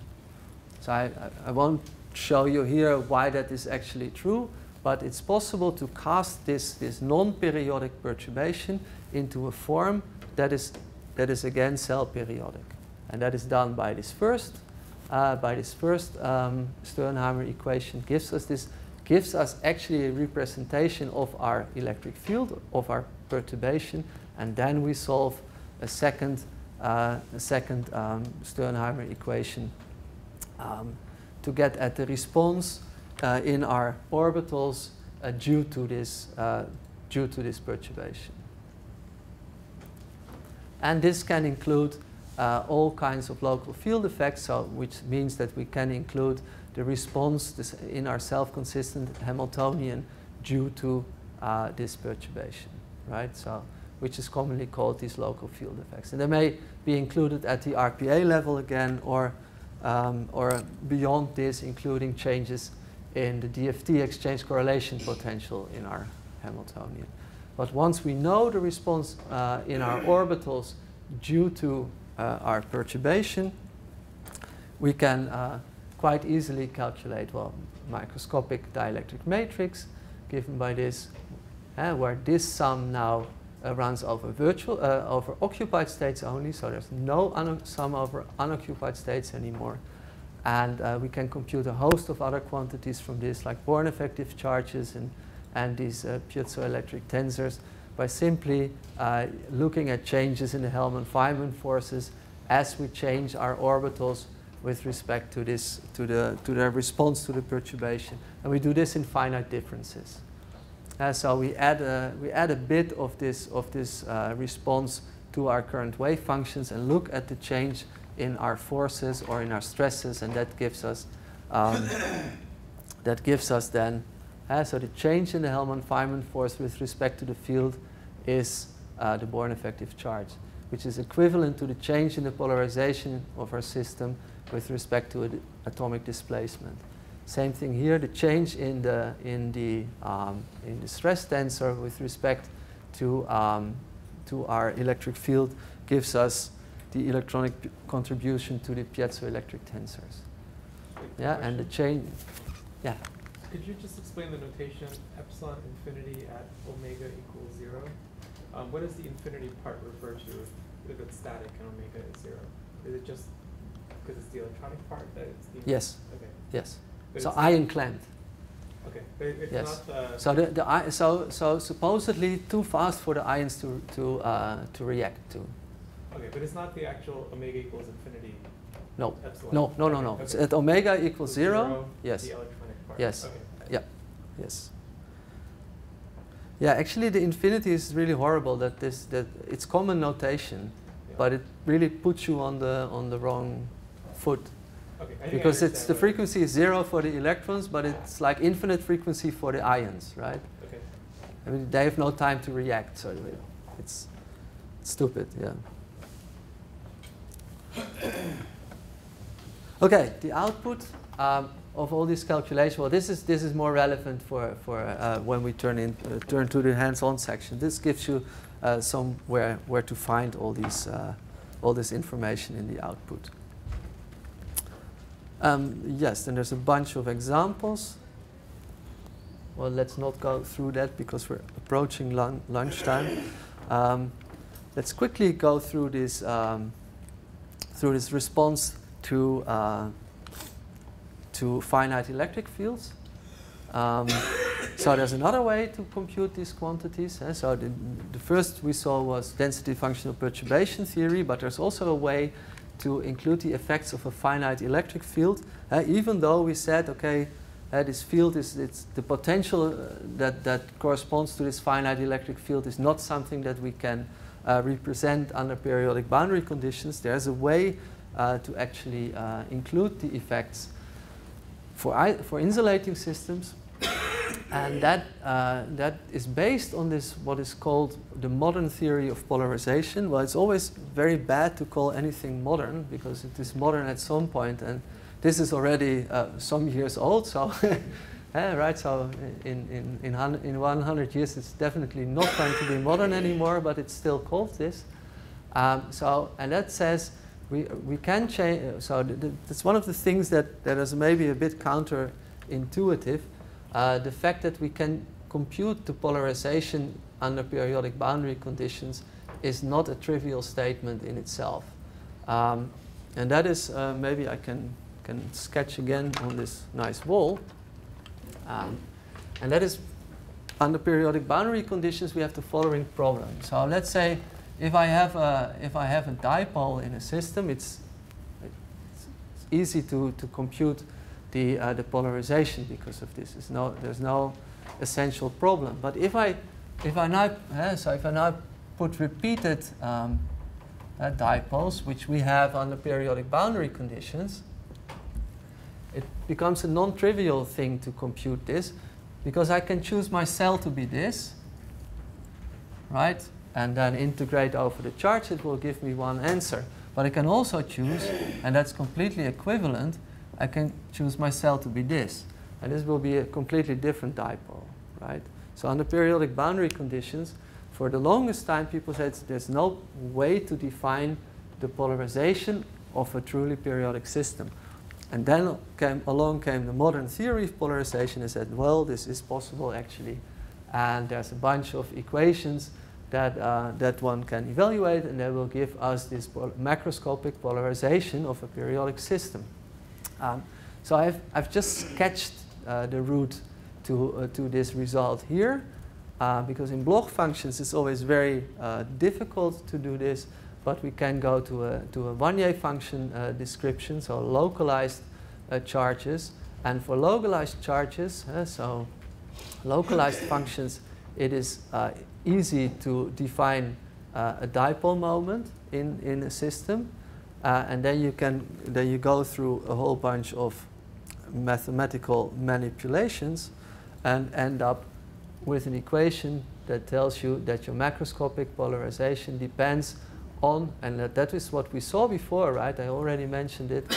So I won't show you here why that is actually true, but it's possible to cast this non-periodic perturbation into a form that is again cell periodic, and that is done by this first Sternheimer equation. Gives us actually a representation of our electric field, of our perturbation, and then we solve a second Sternheimer equation to get at the response in our orbitals due to this perturbation. And this can include all kinds of local field effects, which means that we can include the response in our self-consistent Hamiltonian due to this perturbation, right? So, which is commonly called these local field effects. And they may be included at the RPA level again, or beyond this, including changes in the DFT exchange correlation potential in our Hamiltonian. But once we know the response in our orbitals due to our perturbation, we can quite easily calculate, microscopic dielectric matrix given by this, where this sum now runs over over occupied states only, so there's no sum over unoccupied states anymore. And we can compute a host of other quantities from this, like Born effective charges and these piezoelectric tensors, by simply looking at changes in the Hellman-Feynman forces as we change our orbitals with respect to the response to the perturbation, and we do this in finite differences. So we add a bit of this response to our current wave functions and look at the change in our forces or in our stresses, and that gives us then so the change in the Hellman-Feynman force with respect to the field is the Born effective charge, which is equivalent to the change in the polarization of our system with respect to atomic displacement. Same thing here. The change in the stress tensor with respect to our electric field gives us the electronic contribution to the piezoelectric tensors. Yeah, and the change. Yeah. Could you just explain the notation epsilon infinity at omega equals 0? What does the infinity part refer to if it's static and omega is 0? Is it just because it's the electronic part that it's the Yes. Okay. Yes. But So ion clamped. Okay. But it's Yes. not So supposedly too fast for the ions to react to. okay, but it's not the actual omega equals infinity. No. Epsilon. No. Okay. It's at omega equals So 0. Yes. The electronic part. Yes. Okay. Yeah. Yes. Yeah. Actually, the infinity is really horrible. That it's common notation, Yeah. but it really puts you on the wrong foot. Okay, I think because I it's the frequency is 0 for the electrons, but it's like infinite frequency for the ions, right? Okay. I mean, they have no time to react, so it's stupid, yeah. Okay, the output of all these calculations. Well, this is more relevant for when we turn to the hands-on section. This gives you somewhere where to find all this information in the output. Yes, then there's a bunch of examples. Well, let's not go through that because we're approaching lunchtime. Let's quickly go through this response to finite electric fields. So there's another way to compute these quantities. So the first we saw was density functional perturbation theory, but there's also a way to include the effects of a finite electric field, even though we said, okay, this field it's the potential that corresponds to this finite electric field is not something that we can represent under periodic boundary conditions. There's a way to actually include the effects for insulating systems, and that is based on this what is called the modern theory of polarization. Well, it's always very bad to call anything modern because it is modern at some point, and this is already some years old. So, right? So in 100 years, it's definitely not going to be modern anymore, but it's still called this. And that says we can change. So that's one of the things that is maybe a bit counterintuitive. The fact that we can compute the polarization under periodic boundary conditions is not a trivial statement in itself. And that is, maybe I can sketch again on this nice wall. And that is, under periodic boundary conditions, we have the following problem. So let's say if I have a dipole in a system, it's easy to compute the polarization because of this. There's no essential problem. But if I now put repeated dipoles, which we have under periodic boundary conditions, it becomes a non-trivial thing to compute this because I can choose my cell to be this, right? And then integrate over the charge, it will give me one answer. But I can also choose, and that's completely equivalent, I can choose my cell to be this. And this will be a completely different dipole, right? So under periodic boundary conditions, for the longest time people said there's no way to define the polarization of a truly periodic system. And then along came the modern theory of polarization and said, well, this is possible actually. And there's a bunch of equations that one can evaluate, and they will give us this macroscopic polarization of a periodic system. So I've just sketched the route to this result here, because in block functions it's always very difficult to do this, but we can go to a Wannier function description, so localized charges. And for localized charges, so localized functions, it is easy to define a dipole moment in a system, and then you go through a whole bunch of mathematical manipulations and end up with an equation that tells you that your macroscopic polarization depends on, and that is what we saw before, right? I already mentioned it,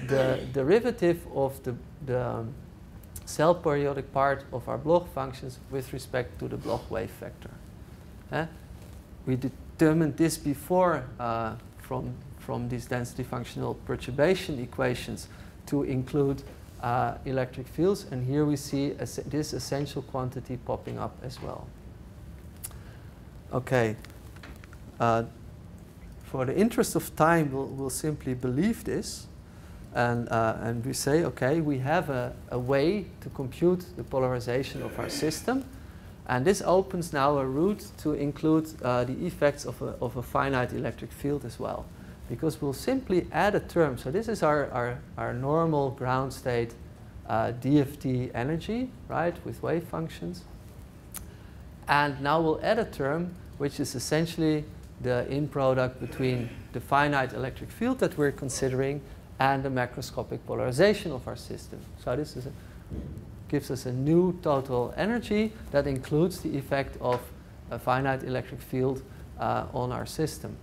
the derivative of the cell periodic part of our Bloch functions with respect to the Bloch wave vector. We determined this before from these density functional perturbation equations to include electric fields, and here we see this essential quantity popping up as well. Okay. For the interest of time, we'll simply believe this, and we say, okay, we have a way to compute the polarization of our system, and this opens now a route to include the effects of a finite electric field as well, because we'll simply add a term. So this is our normal ground state DFT energy, right, with wave functions, and now we'll add a term which is essentially the in product between the finite electric field that we're considering and the macroscopic polarization of our system. So this is gives us a new total energy that includes the effect of a finite electric field on our system.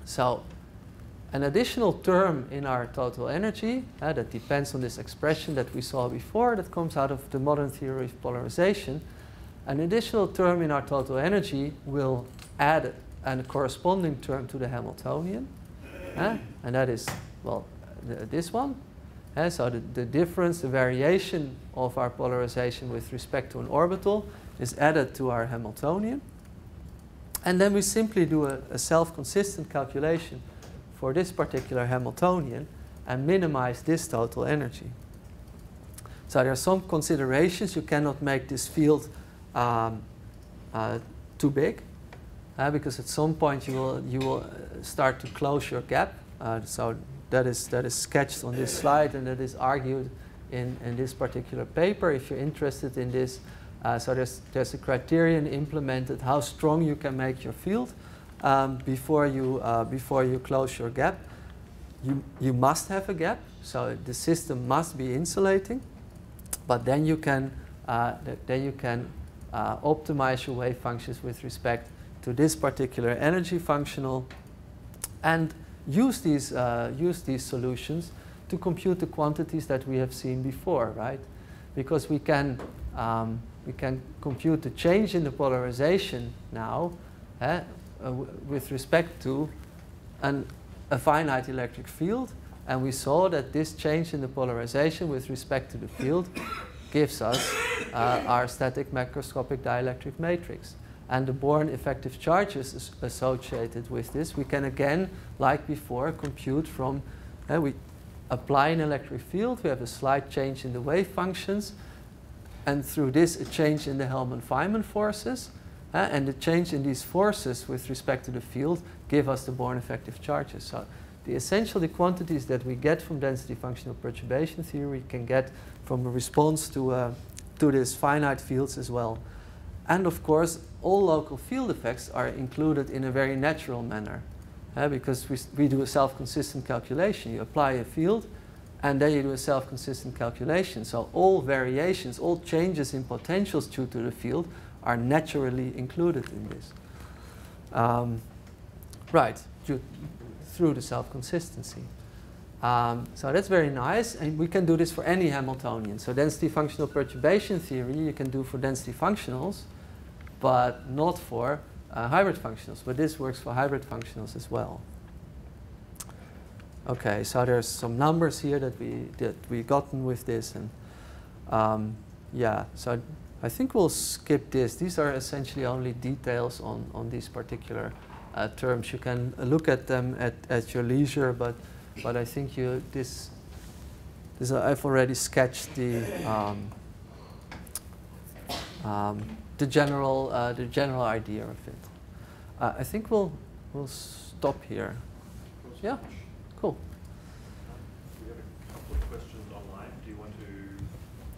So an additional term in our total energy that depends on this expression that we saw before that comes out of the modern theory of polarization. An additional term in our total energy will add a corresponding term to the Hamiltonian. And that is, well, this one. So the difference, the variation of our polarization with respect to an orbital is added to our Hamiltonian. And then we simply do a self-consistent calculation for this particular Hamiltonian and minimize this total energy. So there are some considerations. You cannot make this field too big because at some point you will start to close your gap. So that is sketched on this slide, and that is argued in this particular paper. If you're interested in this, so there's a criterion implemented how strong you can make your field before you close your gap. You must have a gap, so the system must be insulating, but then you can optimize your wave functions with respect to this particular energy functional, and use these solutions to compute the quantities that we have seen before, right? Because we can compute the change in the polarization now with respect to a finite electric field, and we saw that this change in the polarization with respect to the field gives us our static macroscopic dielectric matrix. And the Born effective charges associated with this, we can again, like before, compute from, we apply an electric field, we have a slight change in the wave functions, and through this a change in the Hellman-Feynman forces, and the change in these forces with respect to the field give us the Born effective charges. So the quantities that we get from density functional perturbation theory can get from a response to these finite fields as well. And of course, all local field effects are included in a very natural manner, because we do a self-consistent calculation. You apply a field, and then you do a self-consistent calculation. So all variations, all changes in potentials due to the field are naturally included in this. Right, through the self-consistency. So that's very nice, and we can do this for any Hamiltonian. So density functional perturbation theory you can do for density functionals, but not for hybrid functionals. But this works for hybrid functionals as well. Okay, so there's some numbers here that we gotten with this, and yeah. So I think we'll skip this. These are essentially only details on these particular terms. You can look at them at your leisure, but I think I've already sketched the general idea of it. I think we'll stop here. Yeah, cool. We have a couple of questions online. Do you want to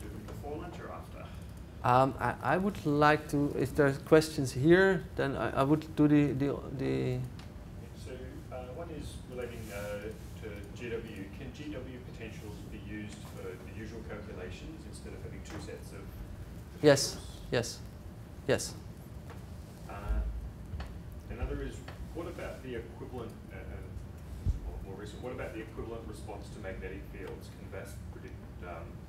do them before lunch or after? I would like to, if there's questions here, then I would do the. So one is relating to GW. Can GW potentials be used for the usual calculations instead of having two sets of potentials? Yes, yes, yes. Another is, what about the equivalent, more recent, what about the equivalent response to magnetic fields? Can VASP predict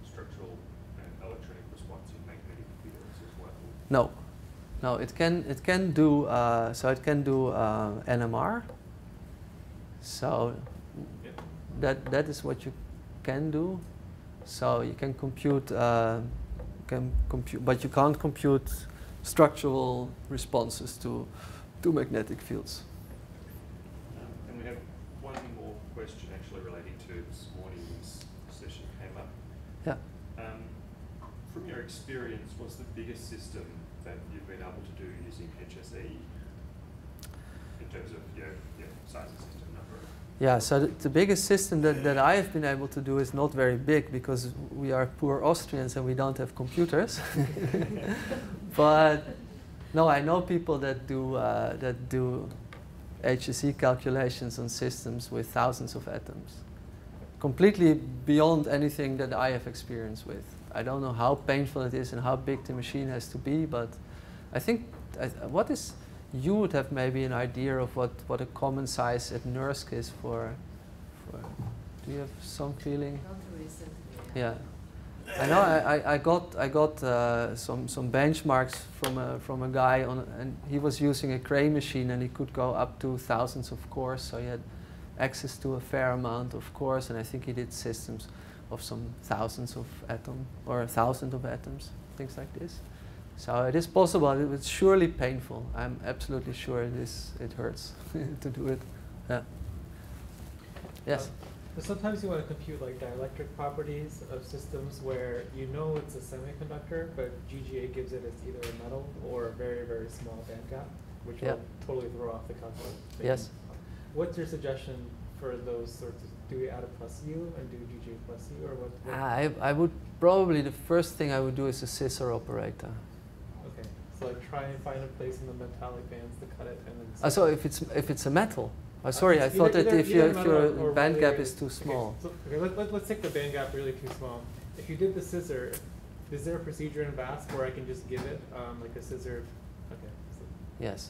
structural and electronic response in magnetic fields as well? No, it can do so it can do NMR. So yep. that is what you can do. So you can compute but you can't compute structural responses to magnetic fields. And we have one more question actually relating to this morning's session came up. Yeah. From your experience, what's the biggest system that you've been able to do using HSE in terms of your size of system number? Yeah, so the biggest system that I have been able to do is not very big because we are poor Austrians and we don't have computers. But no, I know people that do HSE calculations on systems with thousands of atoms. completely beyond anything that I have experience with. I don't know how painful it is and how big the machine has to be, but I think you would have maybe an idea of what a common size at NERSC is for. Do you have some feeling? Not recently. Yeah. I know I got some benchmarks from a guy and he was using a crane machine and he could go up to thousands of cores, so he had access to a fair amount of cores, and I think he did systems of some thousands of atoms or thousands of atoms, things like this. So it is possible. It's surely painful. I'm absolutely sure it hurts to do it. Yeah. Yes. But sometimes you want to compute like dielectric properties of systems where you know it's a semiconductor, but GGA gives it as either a metal or a very, very small bandgap, which will totally throw off the calculus. Yes. What's your suggestion for those sorts of, do we add a plus U and do GGA plus U, or what? I would probably, the first thing I would do is a scissor operator. Okay, so like try and find a place in the metallic bands to cut it and then... So if it's a metal. Oh, sorry, I thought that if your band gap is too small. Okay, let's take the band gap really too small. If you did the scissor, is there a procedure in VASP where I can just give it like a scissor? Okay. So yes.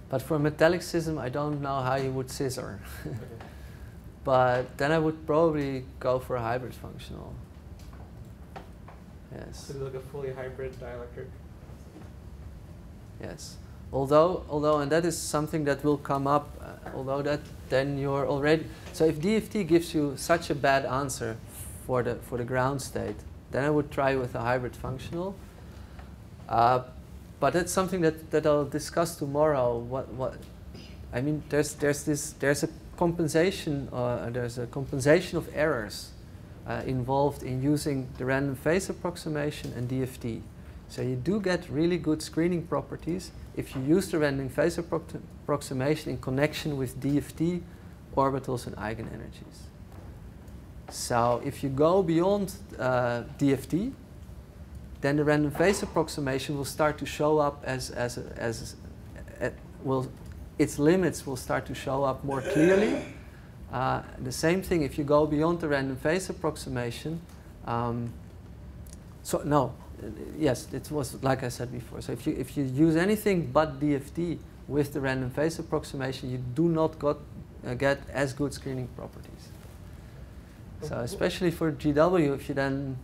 But for a metallic system, I don't know how you would scissor. Okay. But then I would probably go for a hybrid functional. Yes. So like a fully hybrid dielectric? Yes. Although, and that is something that will come up, although that then you're already, so if DFT gives you such a bad answer for the ground state, then I would try with a hybrid functional. But that's something that I'll discuss tomorrow. I mean, there's a compensation of errors involved in using the random phase approximation and DFT. So you do get really good screening properties if you use the random phase approximation in connection with DFT, orbitals, and eigenenergies. So if you go beyond DFT, then the random phase approximation will start to show up its limits will start to show up more clearly. The same thing if you go beyond the random phase approximation. Yes, it was like I said before. So if you use anything but DFT with the random phase approximation, you do not get as good screening properties. So especially for GW, if you then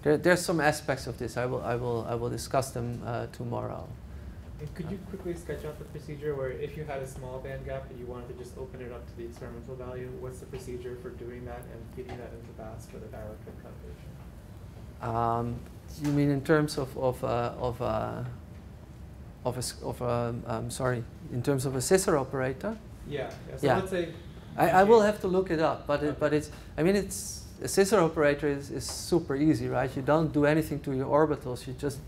there's some aspects of this. I will discuss them tomorrow. And could you quickly sketch out the procedure where if you had a small band gap and you wanted to just open it up to the experimental value, what's the procedure for doing that and feeding that into VASP for the dielectric calculation? You mean in terms in terms of a scissor operator? Yeah. So let's say I will have to look it up, but a scissor operator is super easy, right? You don't do anything to your orbitals. You just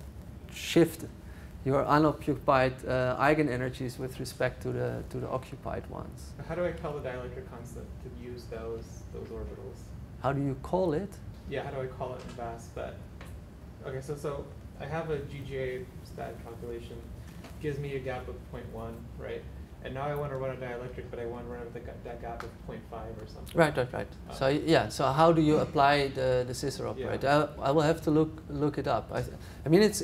shift your unoccupied eigenenergies with respect to the occupied ones. How do I tell the dielectric constant to use those orbitals? How do you call it? Yeah, how do I call it in VASP? Okay, so I have a GGA stat calculation, gives me a gap of 0.1, right? And now I want to run a dielectric, but I want to run it with that gap of 0.5 or something. Right. So yeah, so how do you apply the scissor operator? Yeah. I will have to look it up. I mean, it's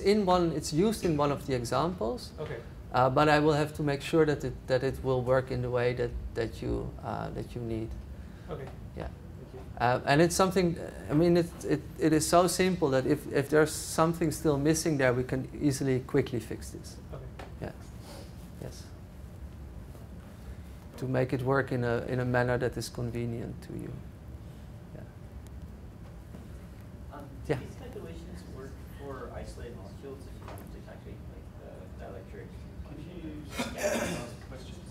used in one of the examples. Okay. But I will have to make sure that it will work in the way that you need. Okay. Yeah. And it's something. I mean, it is so simple that if there's something still missing there, we can easily quickly fix this. Okay. Yeah. Yes. To make it work in a manner that is convenient to you. Do these calculations work for isolated molecules if you want to calculate like the dielectric? Could you questions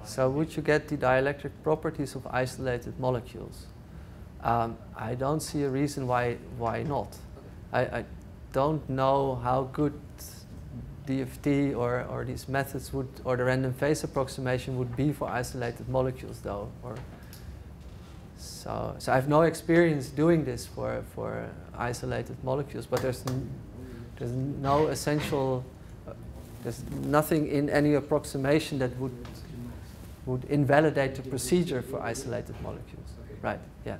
so would you get the dielectric properties of isolated molecules? I don't see a reason why not. Okay. I don't know how good DFT or these methods would, or the random phase approximation would be for isolated molecules though. So I have no experience doing this for isolated molecules, but there's no essential, there's nothing in any approximation that would invalidate the procedure for isolated molecules. Okay. Right, yeah.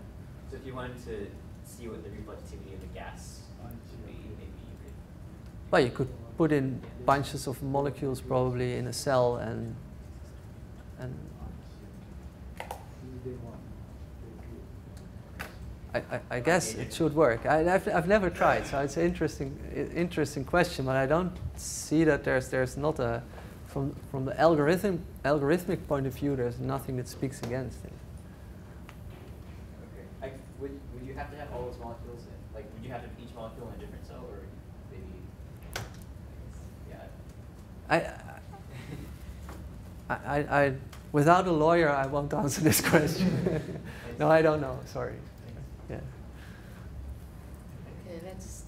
So if you wanted to see what the reflectivity of the gas would be, maybe you could. Well, you could put in bunches of molecules probably in a cell and I guess it should work. I've never tried, so it's an interesting question, but I don't see that there's not a from the algorithmic point of view, there's nothing that speaks against it. Okay. Would you have to have all those molecules? Like, would you have to have each molecule in a different cell, or maybe? Yeah. Without a lawyer, I won't answer this question. No, I don't know. Sorry. Yeah. Okay, let's